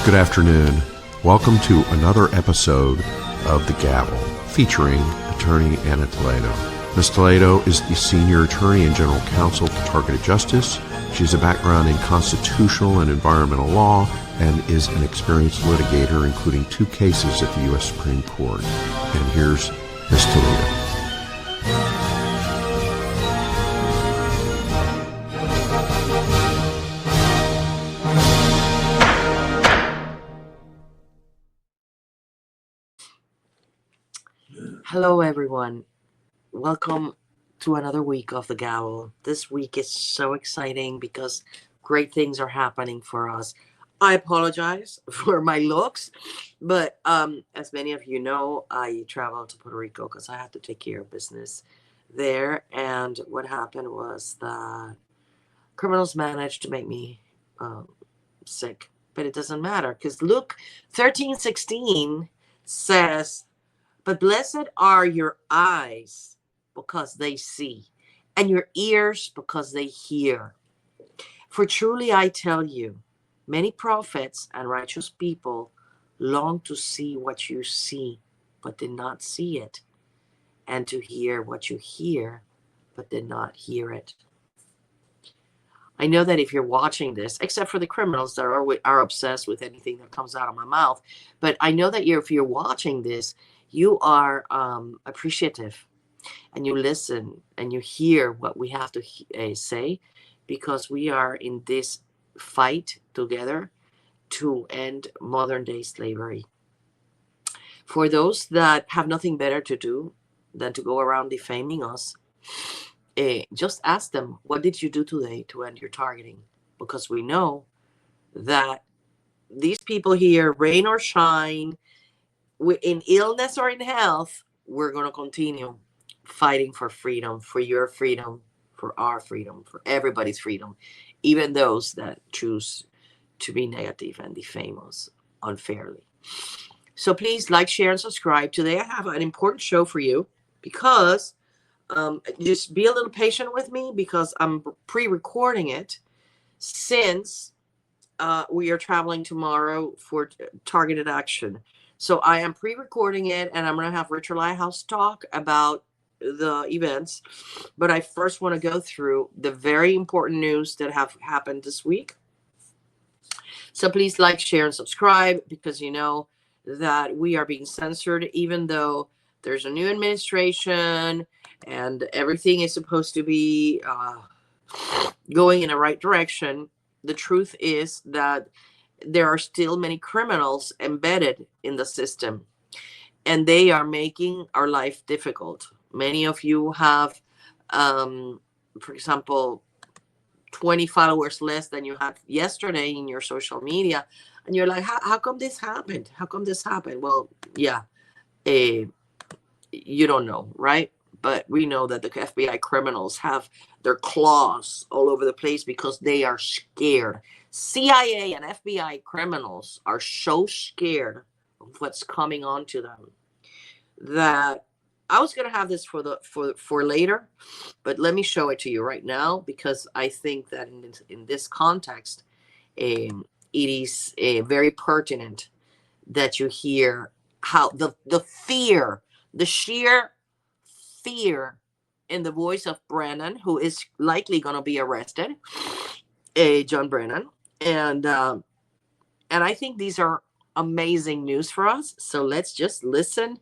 Good afternoon. Welcome to another episode of The Gavel, featuring attorney Anna Toledo. Ms. Toledo is the senior attorney and general counsel for Targeted Justice. She has a background in constitutional and environmental law and is an experienced litigator, including 2 cases at the U.S. Supreme Court. And here's Ms. Toledo. Hello, everyone. Welcome to another week of The Gavel. This week is so exciting because great things are happening for us. I apologize for my looks, but as many of you know, I traveled to Puerto Rico because I had to take care of business there. And what happened was that criminals managed to make me sick, but it doesn't matter because Luke 13:16 says, "But blessed are your eyes because they see, and your ears because they hear. For truly I tell you, many prophets and righteous people long to see what you see, but did not see it, and to hear what you hear, but did not hear it." I know that if you're watching this, except for the criminals that are obsessed with anything that comes out of my mouth, but I know that if you're watching this, you are appreciative, and you listen and you hear what we have to say, because we are in this fight together to end modern day slavery. For those that have nothing better to do than to go around defaming us, just ask them, what did you do today to end your targeting? Because we know that these people here, rain or shine, in illness or in health, we're going to continue fighting for freedom, for your freedom, for our freedom, for everybody's freedom, even those that choose to be negative and defame us unfairly. So please like, share, and subscribe. Today I have an important show for you, because just be a little patient with me, because I'm pre-recording it since we are traveling tomorrow for targeted action. So I am pre-recording it, and I'm going to have Richard Lighthouse talk about the events. But I first want to go through the very important news that have happened this week. So please like, share, and subscribe, because you know that we are being censored, even though there's a new administration and everything is supposed to be going in the right direction. The truth is that there are still many criminals embedded in the system, and they are making our life difficult. Many of you have, for example, 20 followers less than you had yesterday in your social media, and you're like, how come this happened? How come this happened? Well, yeah, you don't know, right? But we know that the FBI criminals have their claws all over the place because they are scared. CIA and FBI criminals are so scared of what's coming onto them that I was going to have this for later, but let me show it to you right now, because I think that in this context, it is very pertinent that you hear how the fear, the sheer fear in the voice of Brennan, who is likely going to be arrested, John Brennan, and I think these are amazing news for us. So let's just listen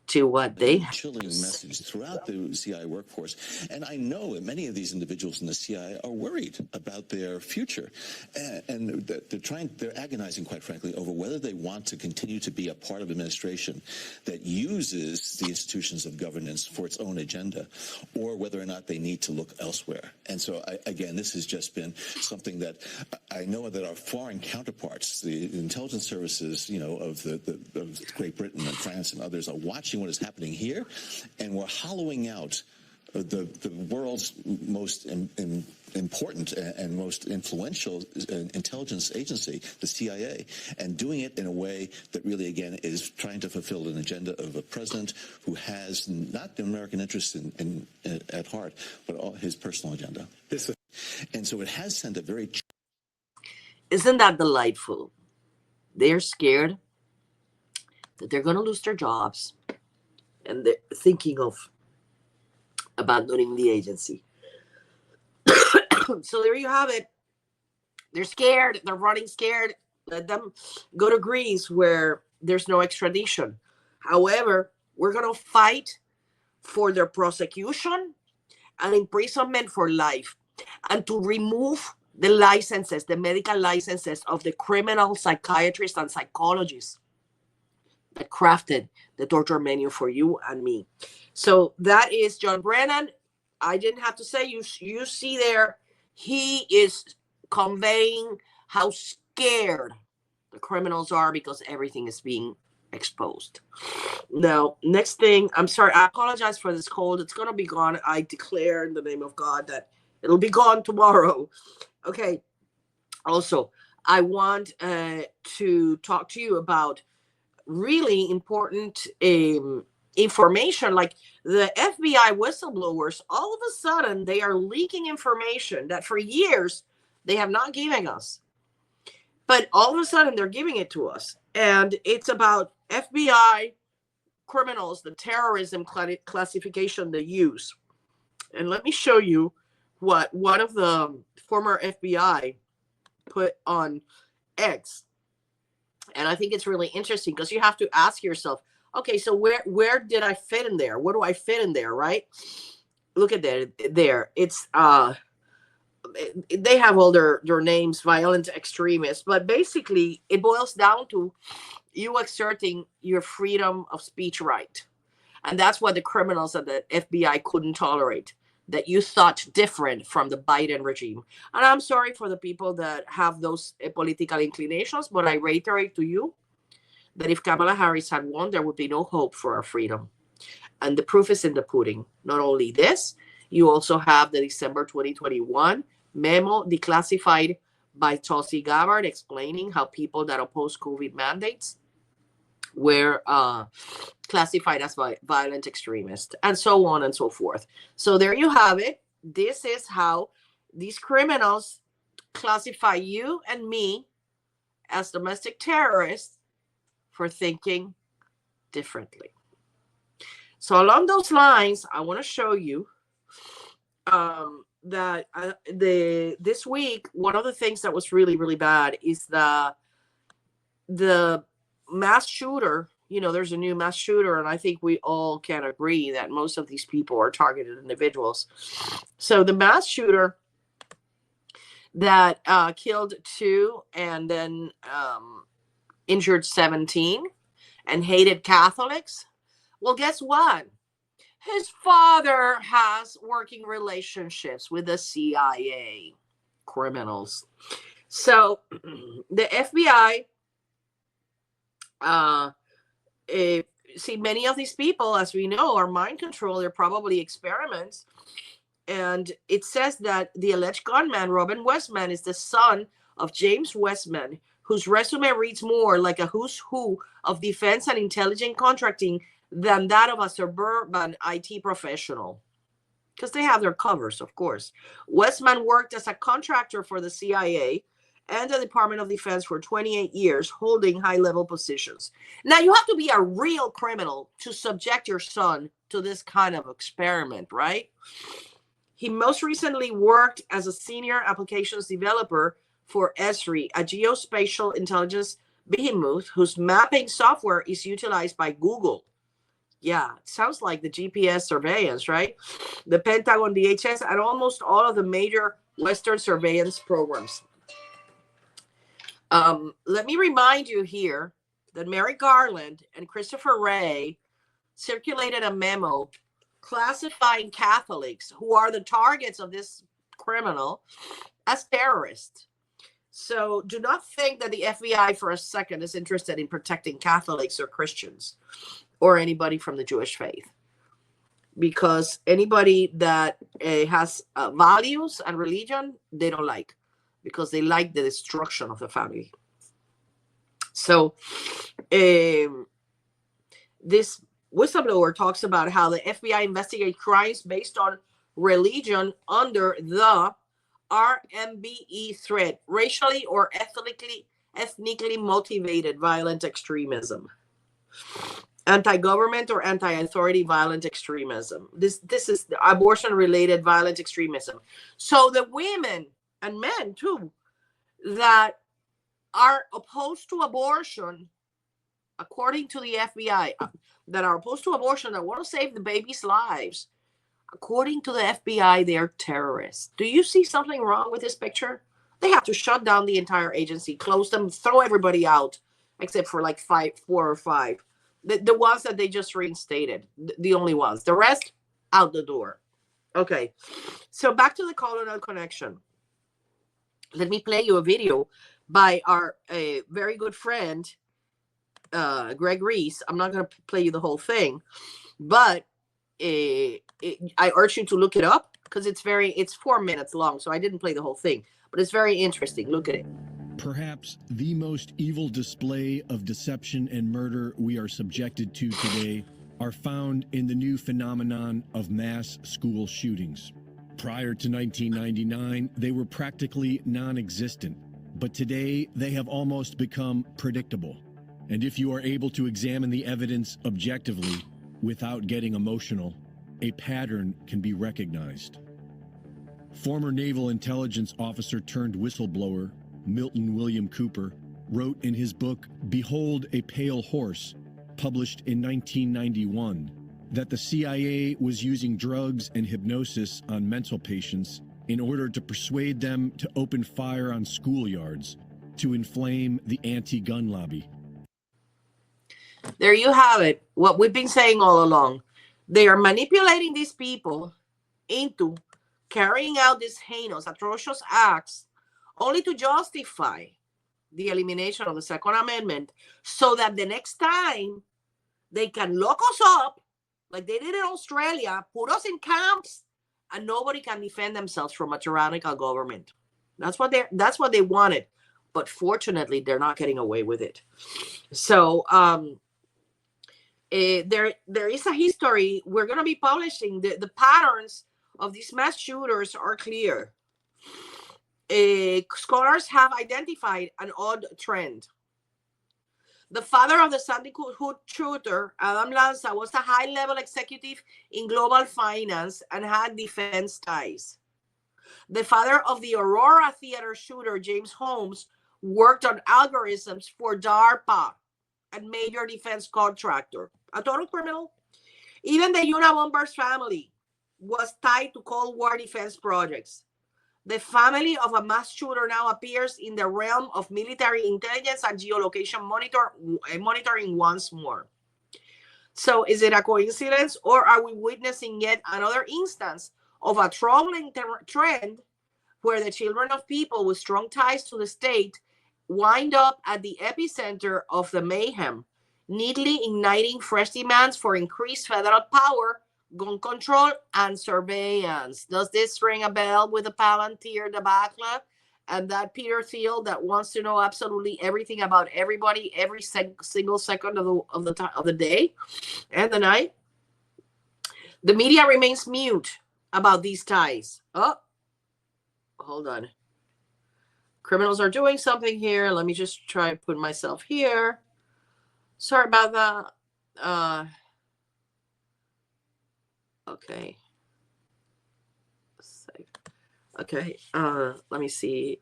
to what they have. Chilling message throughout the CIA workforce. And I know that many of these individuals in the CIA are worried about their future. And they're agonizing, quite frankly, over whether they want to continue to be a part of administration that uses the institutions of governance for its own agenda, or whether or not they need to look elsewhere. And so, again, this has just been something that I know that our foreign counterparts, the intelligence services, of Great Britain and France and others, are watching what is happening here, and we're hollowing out the world's most important and most influential intelligence agency, the CIA, and doing it in a way that really, again, is trying to fulfill an agenda of a president who has not the American interests at heart, but his personal agenda. And so it has sent a very... Isn't that delightful? They're scared that they're going to lose their jobs, and they're thinking of abandoning the agency. So there you have it. They're scared. They're running scared. Let them go to Greece where there's no extradition. However, we're going to fight for their prosecution and imprisonment for life, and to remove the licenses, the medical licenses of the criminal psychiatrists and psychologists that crafted the torture menu for you and me. So that is John Brennan. I didn't have to say, you see there, he is conveying how scared the criminals are because everything is being exposed. Now, next thing, I'm sorry, I apologize for this cold. It's going to be gone. I declare in the name of God that it'll be gone tomorrow. Okay. Also, I want to talk to you about really important information. Like the FBI whistleblowers, all of a sudden they are leaking information that for years they have not given us, but all of a sudden they're giving it to us. And it's about FBI criminals, the terrorism classification they use. And let me show you what one of the former FBI put on X. And I think it's really interesting because you have to ask yourself, okay, so where did I fit in there? Where do I fit in there, right? Look at that there. It's they have all their names, violent extremists, but basically it boils down to you exerting your freedom of speech right. And that's what the criminals at the FBI couldn't tolerate, that you thought different from the Biden regime. And I'm sorry for the people that have those political inclinations, but I reiterate to you that if Kamala Harris had won, there would be no hope for our freedom. And the proof is in the pudding. Not only this, you also have the December 2021 memo declassified by Tulsi Gabbard explaining how people that oppose COVID mandates were classified as violent extremists, and so on and so forth. So there you have it. This is how these criminals classify you and me as domestic terrorists for thinking differently. So along those lines, I want to show you that this week, one of the things that was really, really bad is the mass shooter. You know, there's a new mass shooter, and I think we all can agree that most of these people are targeted individuals. So the mass shooter that killed 2 and then injured 17 and hated Catholics. Well, guess what? His father has working relationships with the CIA criminals. So the FBI, see, many of these people, as we know, are mind control. They're probably experiments. And it says that the alleged gunman, Robin Westman, is the son of James Westman, whose resume reads more like a who's who of defense and intelligence contracting than that of a suburban IT professional. Because they have their covers, of course. Westman worked as a contractor for the CIA and the Department of Defense for 28 years, holding high-level positions. Now, you have to be a real criminal to subject your son to this kind of experiment, right? He most recently worked as a senior applications developer for Esri, a geospatial intelligence behemoth whose mapping software is utilized by Google. Yeah, it sounds like the GPS surveillance, right? The Pentagon, DHS, and almost all of the major Western surveillance programs. Let me remind you here that Merrick Garland and Christopher Wray circulated a memo classifying Catholics, who are the targets of this criminal, as terrorists. So do not think that the FBI for a second is interested in protecting Catholics or Christians or anybody from the Jewish faith, because anybody that has values and religion, they don't like, because they like the destruction of the family. So this whistleblower talks about how the FBI investigates crimes based on religion under the RMBE threat, racially or ethnically ethnically motivated violent extremism, anti-government or anti-authority violent extremism. This is abortion-related violent extremism. So the women and men too that are opposed to abortion, according to the FBI, that are opposed to abortion, that want to save the babies' lives, according to the FBI, they are terrorists. Do you see something wrong with this picture? They have to shut down the entire agency, close them, throw everybody out, except for like 4 or 5. The ones that they just reinstated, the only ones. The rest, out the door. Okay, so back to the colonial connection. Let me play you a video by our very good friend, Greg Reese. I'm not going to play you the whole thing, but I urge you to look it up because it's 4 minutes long, so I didn't play the whole thing, but it's very interesting. Look at it. Perhaps the most evil display of deception and murder we are subjected to today are found in the new phenomenon of mass school shootings. Prior to 1999, they were practically non-existent, but today they have almost become predictable. And if you are able to examine the evidence objectively, without getting emotional, a pattern can be recognized. Former Naval Intelligence Officer turned whistleblower, Milton William Cooper, wrote in his book, Behold a Pale Horse, published in 1991, that the CIA was using drugs and hypnosis on mental patients in order to persuade them to open fire on schoolyards to inflame the anti-gun lobby. There you have it. What we've been saying all along. They are manipulating these people into carrying out these heinous, atrocious acts only to justify the elimination of the Second Amendment so that the next time they can lock us up like they did in Australia, put us in camps, and nobody can defend themselves from a tyrannical government. That's what they wanted. But fortunately, they're not getting away with it. So there is a history. We're going to be publishing the patterns of these mass shooters are clear. Scholars have identified an odd trend. The father of the Sandy Hook shooter, Adam Lanza, was a high-level executive in global finance and had defense ties. The father of the Aurora Theater shooter, James Holmes, worked on algorithms for DARPA, a major defense contractor. A total criminal. Even the Unabomber's family was tied to Cold War defense projects. The family of a mass shooter now appears in the realm of military intelligence and geolocation monitoring once more. So is it a coincidence, or are we witnessing yet another instance of a troubling trend where the children of people with strong ties to the state wind up at the epicenter of the mayhem, neatly igniting fresh demands for increased federal power, gun control, and surveillance? Does this ring a bell with the Palantir debacle and that Peter Thiel that wants to know absolutely everything about everybody every single second of the day and the night? The media remains mute about these ties. Oh, hold on. Criminals are doing something here. Let me just try to put myself here. Sorry about that. Okay. Okay. Let me see.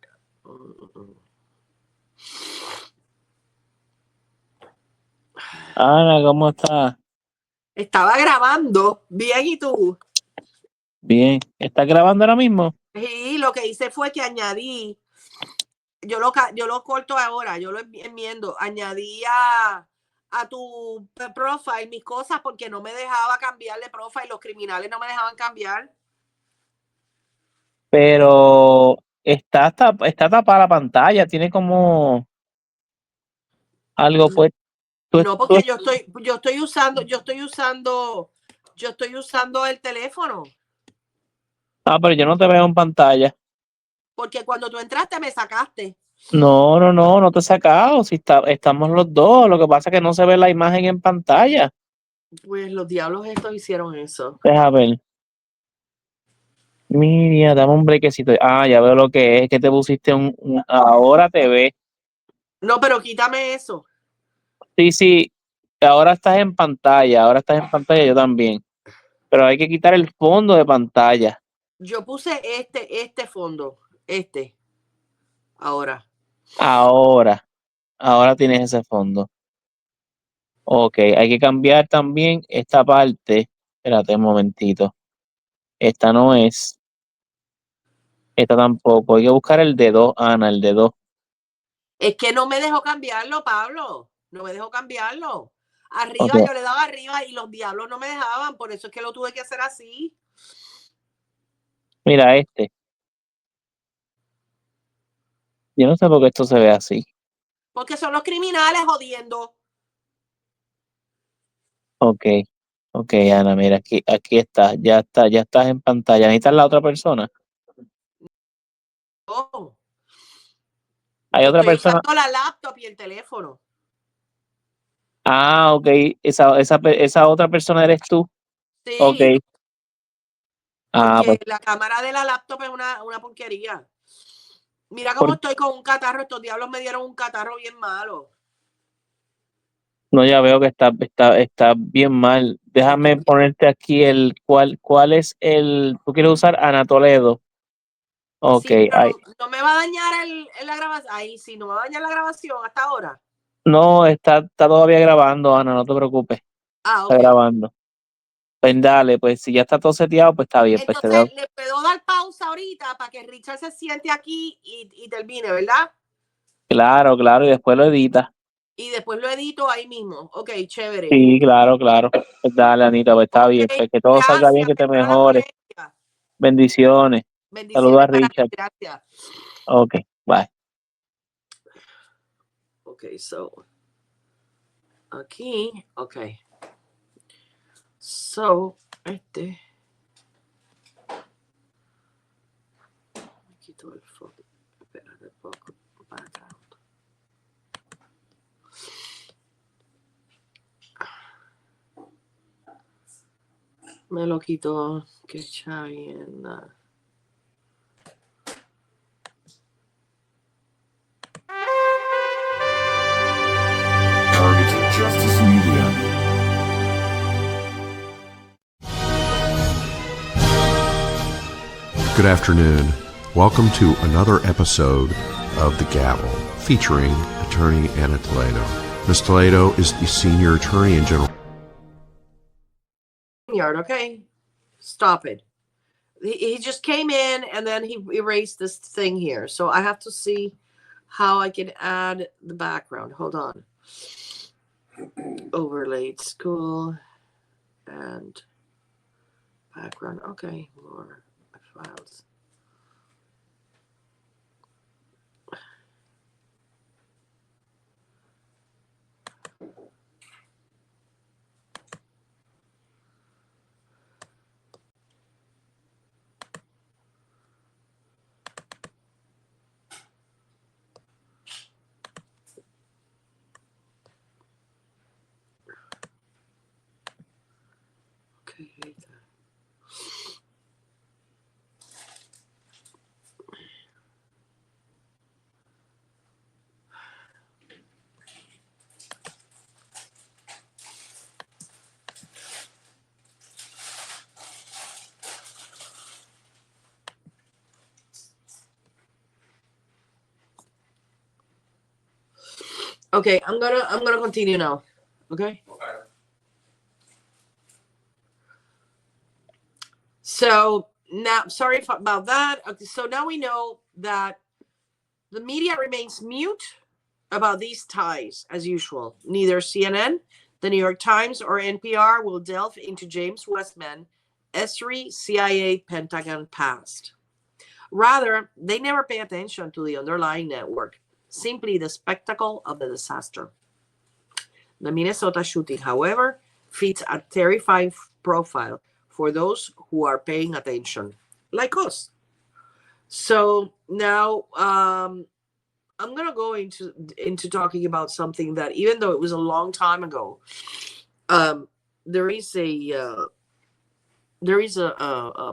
Ana, ¿cómo estás? Estaba grabando. Bien, ¿y tú? Bien. ¿Estás grabando ahora mismo? Sí, lo que hice fue que añadí. Yo lo corto ahora. Yo lo enmiendo. Añadí a tu profile mis cosas porque no me dejaba cambiarle profile. Los criminales no me dejaban cambiar. Pero está tapada la pantalla, tiene como algo pues. No, porque yo estoy usando el teléfono. Ah, pero yo no te veo en pantalla. Porque cuando tú entraste me sacaste. No te he sacado. Si estamos los dos, lo que pasa es que no se ve la imagen en pantalla. Pues los diablos estos hicieron eso. Deja ver. Mira, dame un brequecito. Ah, ya veo lo que es, que te pusiste ahora te ve. No, pero quítame eso. Sí, ahora estás en pantalla, yo también. Pero hay que quitar el fondo de pantalla. Yo puse este fondo, ahora. Ahora tienes ese fondo. Ok, hay que cambiar también esta parte. Espérate un momentito. Esta no es. Esta tampoco. Hay que buscar el de 2, Ana, el de 2. Es que no me dejó cambiarlo, Pablo. No me dejó cambiarlo. Ok, Arriba yo le daba arriba y los diablos no me dejaban. Por eso es que lo tuve que hacer así. mira este. Yo no sé por qué esto se ve así. Porque son los criminales jodiendo. Ok, ok, Ana, mira, aquí está, ya estás en pantalla. ¿Necesitas la otra persona? Oh, Hay yo otra estoy persona. usando la laptop y el teléfono. Ah, ok, esa otra persona eres tú. Ok. Sí, Ah, porque pues la cámara de la laptop es una porquería. Mira cómo por- estoy con un catarro. Estos diablos me dieron un catarro bien malo. no, ya veo que está bien mal. Estoy Déjame bien. ponerte aquí cuál es tú quieres usar Ana Toledo. Ok, Sí, pero ahí. no me va a dañar la grabación. Ahí sí, no me va a dañar la grabación hasta ahora. No, está todavía grabando, Ana, no te preocupes. Ah, Está ok. grabando. Pues dale, pues si ya está todo seteado, pues está bien, pues te Entonces, dejo. le puedo dar pausa ahorita para que Richard se siente aquí y termine, ¿verdad? Claro, claro, y después lo editas. Y después lo edito ahí mismo. Ok, chévere. Sí, claro, claro. Pues dale, Anita, pues está Ok, bien, pues que todo salga bien, gracias. que te Espero la mejores. molestia. Bendiciones. Saludos a Bendiciones para ti. Richard. Gracias. Ok, bye. Ok, so. Aquí. Ok. So, quito el fondo. Espérate poco. Background. Me lo quito. Que Chavi en. Targeted Justice Media. Good afternoon. Welcome to another episode of The Gavel, featuring attorney Anna Toledo. Ms. Toledo is the senior attorney in general. Yard, okay? Stop it. He just came in and then he erased this thing here. So I have to see how I can add the background. Hold on. Overlaid school and background. Okay, more files. Okay. Okay, I'm gonna continue now. Okay. So now, sorry about that. Okay, so now we know that the media remains mute about these ties as usual. Neither CNN, the New York Times, or NPR will delve into James Westman, ESRI, CIA, Pentagon past. Rather, they never pay attention to the underlying network, simply the spectacle of the disaster. The Minnesota shooting, however, fits a terrifying profile for those who are paying attention, like us. So now I'm gonna go into talking about something that, even though it was a long time ago, there is a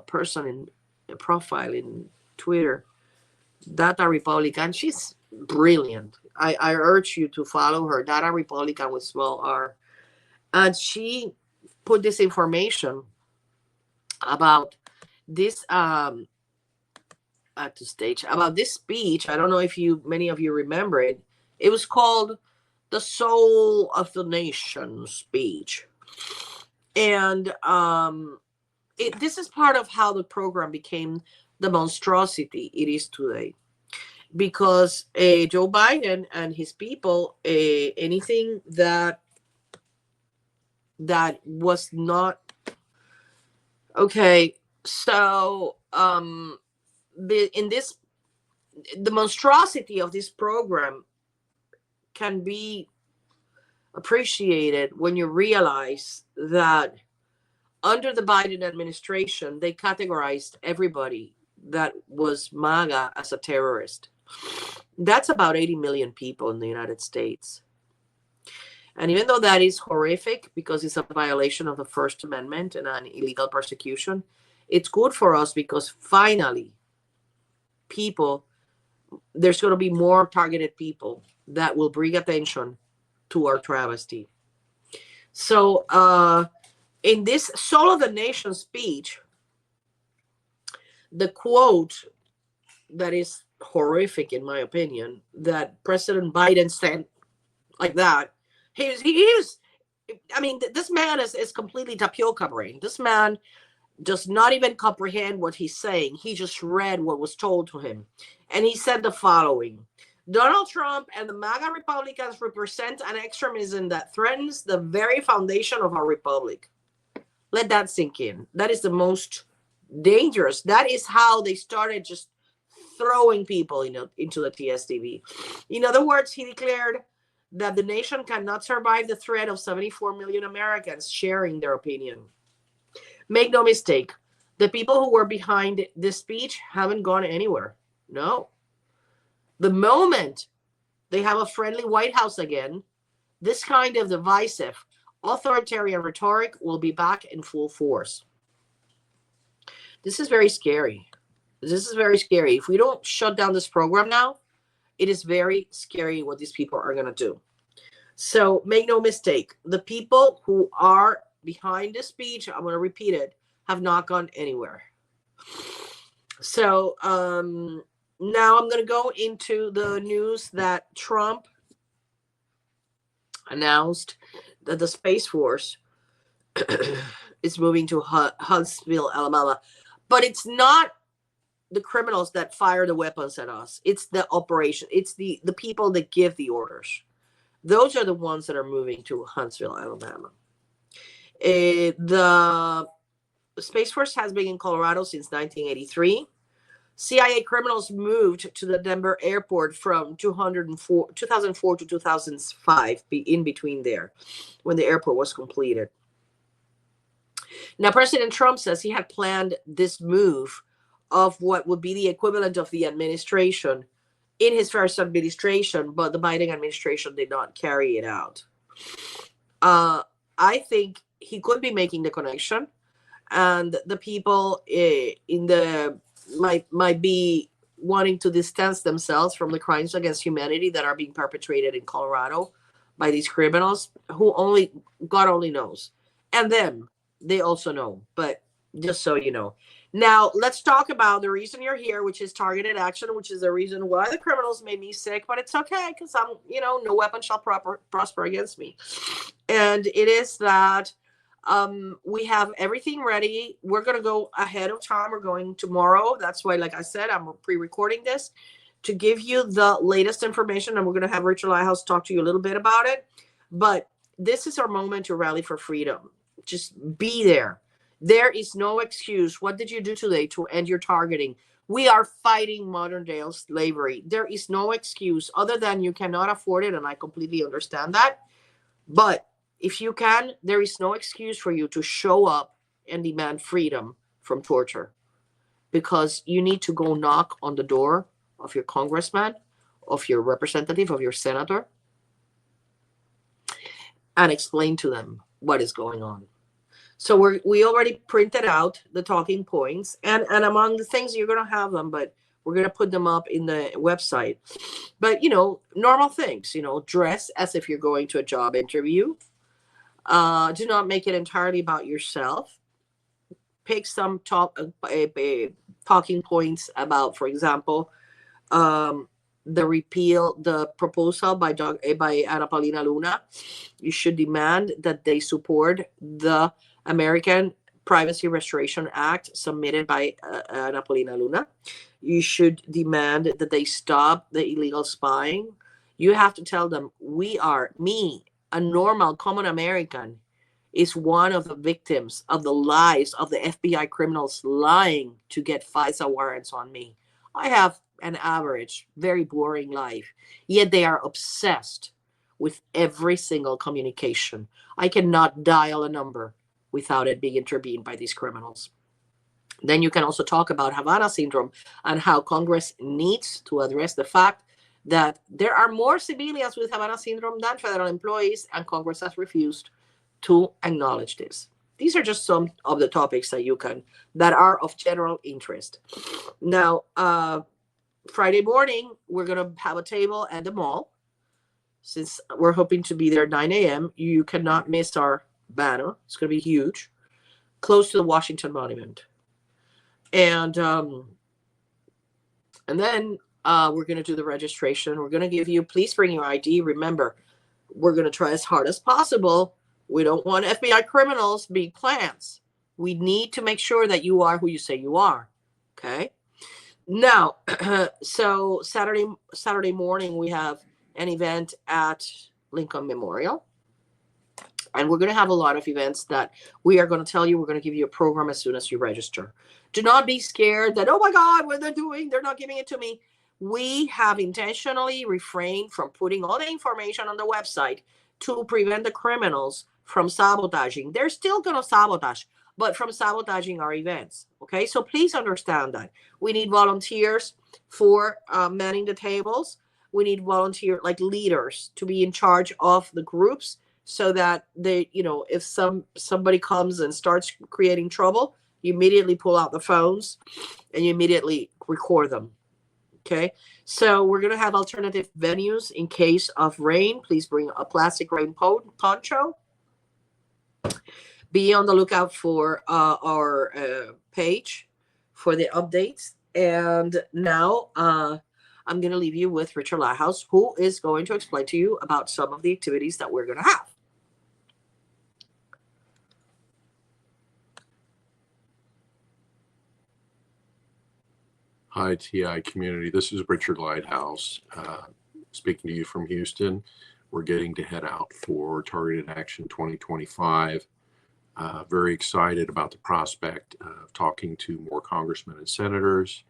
person in a profile in Twitter, Data Republican. She's brilliant. I urge you to follow her, Data Republican with small r. And she put this information about this at the stage about this speech. I don't know if many of you remember it. It was called the Soul of the Nation speech. And this is part of how the program became the monstrosity it is today. Because Joe Biden and his people, anything that was not okay. So the monstrosity of this program can be appreciated when you realize that under the Biden administration, they categorized everybody that was MAGA as a terrorist. That's about 80 million people in the United States. And even though that is horrific because it's a violation of the First Amendment and an illegal persecution, it's good for us because finally, there's going to be more targeted people that will bring attention to our travesty. So in this Soul of the Nation speech, the quote that is horrific, in my opinion, that President Biden said like that, he was I mean, this man is completely tapioca brain. This man does not even comprehend what he's saying. He just read what was told to him. And he said the following: Donald Trump and the MAGA Republicans represent an extremism that threatens the very foundation of our republic. Let that sink in. That is the most dangerous. That is how they started just throwing people into the TSTV. In other words, he declared that the nation cannot survive the threat of 74 million Americans sharing their opinion. Make no mistake, the people who were behind this speech haven't gone anywhere. No. The moment they have a friendly White House again, this kind of divisive, authoritarian rhetoric will be back in full force. This is very scary. This is very scary. If we don't shut down this program now, it is very scary what these people are going to do. So make no mistake, the people who are behind this speech, I'm going to repeat it, have not gone anywhere. So now I'm going to go into the news that Trump announced that the Space Force is moving to Huntsville, Alabama. But it's not the criminals that fire the weapons at us. It's the operation. It's the people that give the orders. Those are the ones that are moving to Huntsville, Alabama. The Space Force has been in Colorado since 1983. CIA criminals moved to the Denver airport from 2004 to 2005, in between there, when the airport was completed. Now, President Trump says he had planned this move of what would be the equivalent of the administration in his first administration, but the Biden administration did not carry it out. I think he could be making the connection, and the people might be wanting to distance themselves from the crimes against humanity that are being perpetrated in Colorado by these criminals who God only knows. And them, they also know, but just so you know. Now, let's talk about the reason you're here, which is targeted action, which is the reason why the criminals made me sick, but it's okay because I'm, no weapon shall prosper against me. And it is that we have everything ready. We're going to go ahead of time. We're going tomorrow. That's why, like I said, I'm pre-recording this to give you the latest information, and we're going to have Rachel Ihouse talk to you a little bit about it. But this is our moment to rally for freedom. Just be there. There is no excuse. What did you do today to end your targeting? We are fighting modern day slavery. There is no excuse other than you cannot afford it, and I completely understand that. But if you can, there is no excuse for you to show up and demand freedom from torture, because you need to go knock on the door of your congressman, of your representative, of your senator, and explain to them what is going on. So we already printed out the talking points, and among the things, you're going to have them, but We're going to put them up in the website. But, normal things, dress as if you're going to a job interview. Do not make it entirely about yourself. Pick some talking points about, for example, the proposal by Ana Paulina Luna. You should demand that they support the American Privacy Restoration Act submitted by Ana Paulina Luna. You should demand that they stop the illegal spying. You have to tell them, a normal common American, is one of the victims of the lies of the FBI criminals lying to get FISA warrants on me. I have an average, very boring life, yet they are obsessed with every single communication. I cannot dial a number without it being intervened by these criminals. Then you can also talk about Havana syndrome and how Congress needs to address the fact that there are more civilians with Havana syndrome than federal employees, and Congress has refused to acknowledge this. These are just some of the topics that are of general interest. Now, Friday morning, we're going to have a table at the mall. Since we're hoping to be there 9 a.m., you cannot miss our banner. It's going to be huge, close to the Washington Monument. And then we're going to do the registration. We're going to give you, please bring your ID. Remember, we're going to try as hard as possible. We don't want FBI criminals being plants. We need to make sure that you are who you say you are. Okay. Now, so Saturday morning, we have an event at Lincoln Memorial. And we're going to have a lot of events that we are going to tell you. We're going to give you a program as soon as you register. Do not be scared that, oh my God, what they're doing, they're not giving it to me. We have intentionally refrained from putting all the information on the website to prevent the criminals from sabotaging. They're still going to sabotage, but from sabotaging our events. Okay, so please understand that. We need volunteers for manning the tables. We need leaders to be in charge of the groups so that they, if somebody comes and starts creating trouble, you immediately pull out the phones and you immediately record them. Okay, so we're going to have alternative venues in case of rain. Please bring a plastic rain poncho. Be on the lookout for our page for the updates. And now I'm going to leave you with Richard Lighthouse, who is going to explain to you about some of the activities that we're going to have. Hi, TI community. This is Richard Lighthouse speaking to you from Houston. We're getting to head out for Targeted Action 2025. Very excited about the prospect of talking to more congressmen and senators.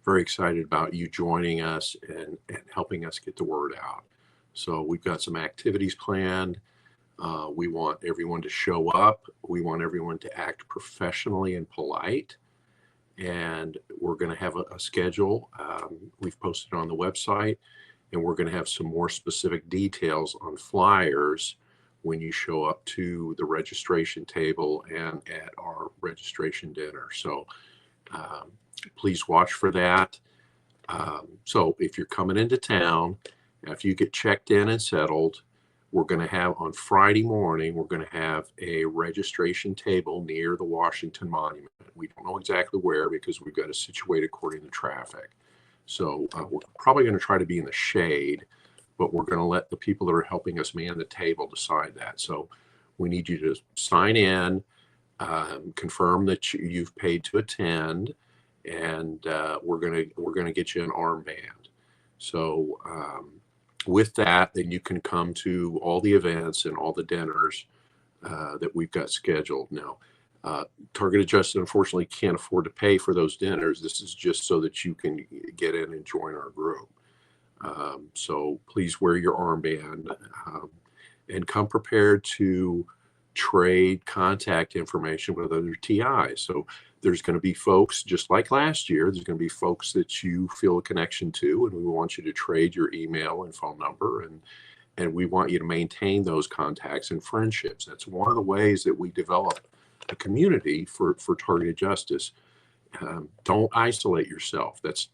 Very excited about you joining us and helping us get the word out. So we've got some activities planned. We want everyone to show up. We want everyone to act professionally and polite. And we're going to have a schedule. We've posted on the website, and we're going to have some more specific details on flyers when you show up to the registration table and at our registration dinner. So please watch for that. So if you're coming into town, after you get checked in and settled, we're going to have on Friday morning, we're going to have a registration table near the Washington Monument. We don't know exactly where because we've got to situate according to traffic. So we're probably going to try to be in the shade, but we're going to let the people that are helping us man the table decide that. So we need you to sign in, confirm that you've paid to attend, and we're going to get you an armband. So with that, then you can come to all the events and all the dinners that we've got scheduled. Now, Targeted Justice unfortunately can't afford to pay for those dinners. This is just so that you can get in and join our group. So please wear your armband and come prepared to trade contact information with other TIs. So there's going to be folks, just like last year, there's going to be folks that you feel a connection to, and we want you to trade your email and phone number, and we want you to maintain those contacts and friendships. That's one of the ways that we develop a community for Targeted Justice. Don't isolate yourself. That's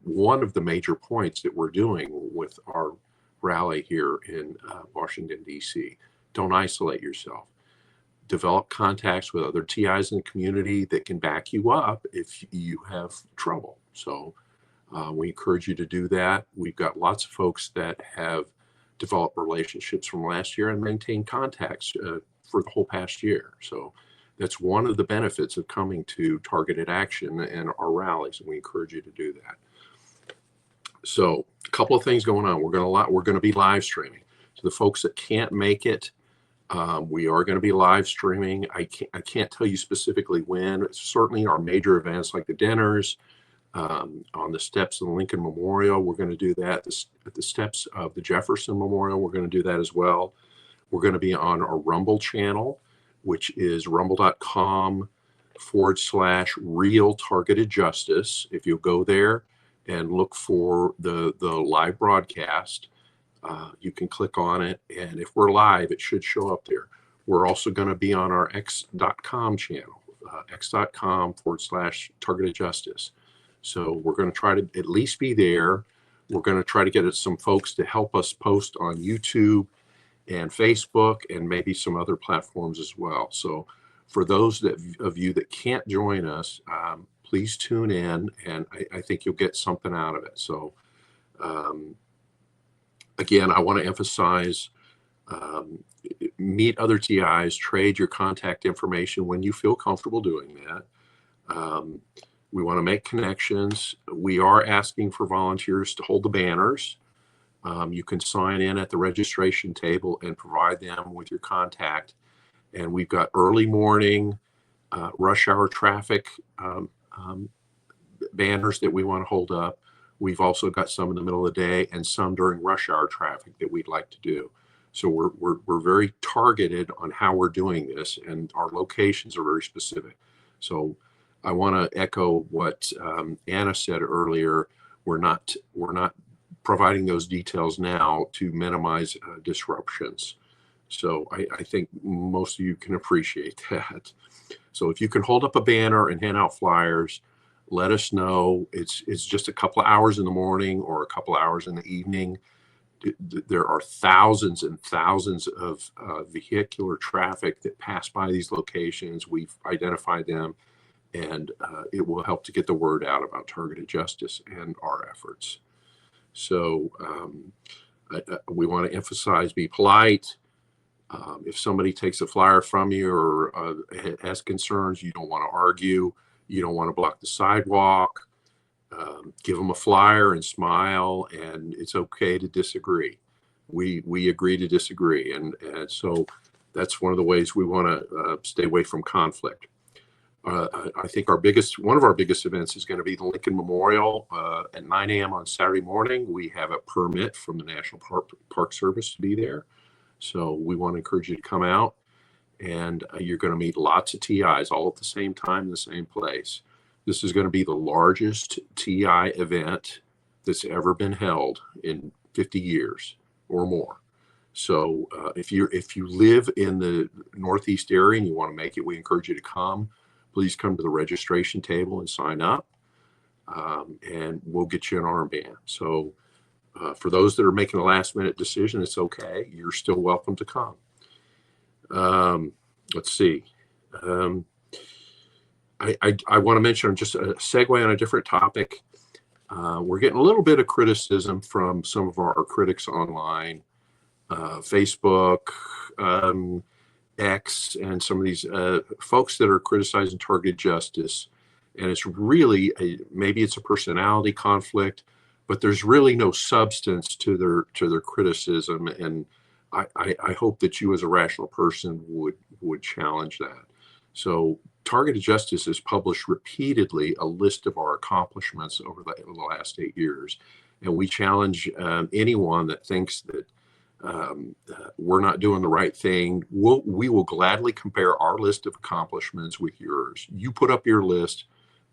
one of the major points that we're doing with our rally here in Washington, D.C. Don't isolate yourself. Develop contacts with other TIs in the community that can back you up if you have trouble. So we encourage you to do that. We've got lots of folks that have developed relationships from last year and maintain contacts for the whole past year. So that's one of the benefits of coming to targeted action and our rallies, and we encourage you to do that. So a couple of things going on. We're going to be live streaming. So the folks that can't make it, we are going to be live streaming. I can't tell you specifically when. It's certainly our major events like the dinners, on the steps of the Lincoln Memorial, we're going to do that. At the steps of the Jefferson Memorial, we're going to do that as well. We're going to be on our Rumble channel, which is rumble.com/real targeted justice. If you go there and look for the live broadcast, you can click on it. And if we're live, it should show up there. We're also going to be on our x.com channel, x.com/targeted justice. So we're going to try to at least be there. We're going to try to get some folks to help us post on YouTube and Facebook and maybe some other platforms as well. So for those of you that can't join us, please tune in, and I think you'll get something out of it. So again, I want to emphasize, meet other TIs, trade your contact information when you feel comfortable doing that. We want to make connections. We are asking for volunteers to hold the banners. You can sign in at the registration table and provide them with your contact. And we've got early morning, rush hour traffic banners that we want to hold up. We've also got some in the middle of the day and some during rush hour traffic that we'd like to do. So we're very targeted on how we're doing this, and our locations are very specific. So I want to echo what Anna said earlier. We're not providing those details now to minimize disruptions. So I think most of you can appreciate that. So if you can hold up a banner and hand out flyers, let us know. It's just a couple of hours in the morning or a couple of hours in the evening. There are thousands and thousands of vehicular traffic that pass by these locations. We've identified them, and it will help to get the word out about targeted justice and our efforts. So we want to emphasize, be polite. If somebody takes a flyer from you or has concerns, you don't want to argue. You don't want to block the sidewalk. Give them a flyer and smile, and it's okay to disagree. We agree to disagree, and so that's one of the ways we want to stay away from conflict. I think one of our biggest events is going to be the Lincoln Memorial at 9 a.m. on Saturday morning. We have a permit from the National Park Service to be there, so we want to encourage you to come out. And you're going to meet lots of TIs all at the same time in the same place. This is going to be the largest TI event that's ever been held in 50 years or more. So if you live in the Northeast area and you want to make it, we encourage you to come. Please come to the registration table and sign up, and we'll get you an armband. So for those that are making a last-minute decision, it's okay. You're still welcome to come. Let's see. I want to mention just a segue on a different topic. We're getting a little bit of criticism from some of our critics online, Facebook, X, and some of these folks that are criticizing targeted justice. And it's really maybe it's a personality conflict, but there's really no substance to their criticism. And I hope that you as a rational person would challenge that. So Targeted Justice has published repeatedly a list of our accomplishments over the last 8 years. And we challenge anyone that thinks that we're not doing the right thing. We will gladly compare our list of accomplishments with yours. You put up your list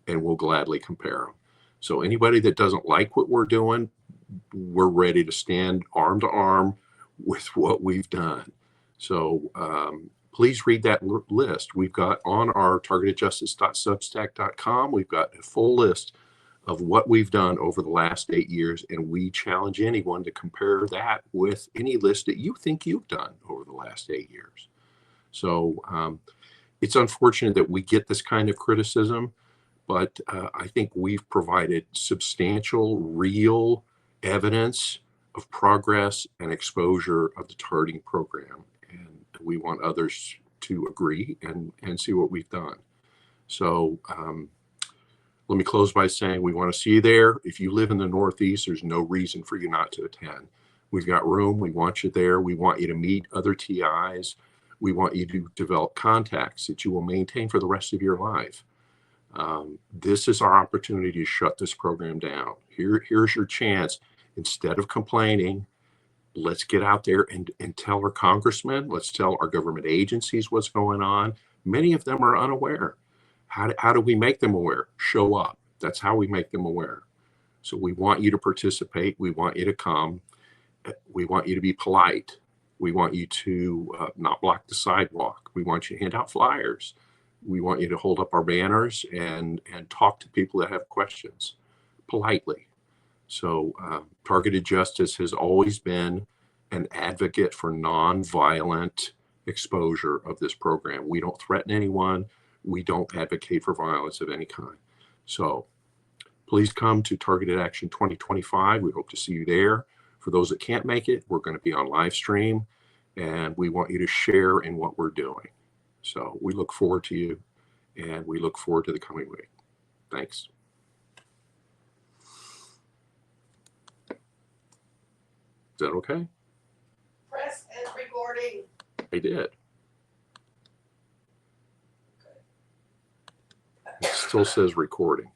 and we'll gladly compare them. So anybody that doesn't like what we're doing, we're ready to stand arm to arm with what we've done. So please read that list. We've got on our targetedjustice.substack.com, we've got a full list of what we've done over the last 8 years, and we challenge anyone to compare that with any list that you think you've done over the last 8 years. So it's unfortunate that we get this kind of criticism, but I think we've provided substantial, real evidence of progress and exposure of the targeting program, and we want others to agree and see what we've done. So let me close by saying we want to see you there. If you live in the Northeast, there's no reason for you not to attend. We've got room. We want you there. We want you to meet other TIs. We want you to develop contacts that you will maintain for the rest of your life. This is our opportunity to shut this program down. Here's your chance. Instead of complaining, let's get out there and tell our congressmen, let's tell our government agencies what's going on. Many of them are unaware. How do we make them aware? Show up. That's how we make them aware. So we want you to participate. We want you to come. We want you to be polite. We want you to not block the sidewalk. We want you to hand out flyers. We want you to hold up our banners and talk to people that have questions politely. So Targeted Justice has always been an advocate for nonviolent exposure of this program. We don't threaten anyone. We don't advocate for violence of any kind. So please come to Targeted Action 2025. We hope to see you there. For those that can't make it, we're going to be on live stream, and we want you to share in what we're doing. So we look forward to you, and we look forward to the coming week. Thanks. Is that okay? Press and recording. I did. It still says recording.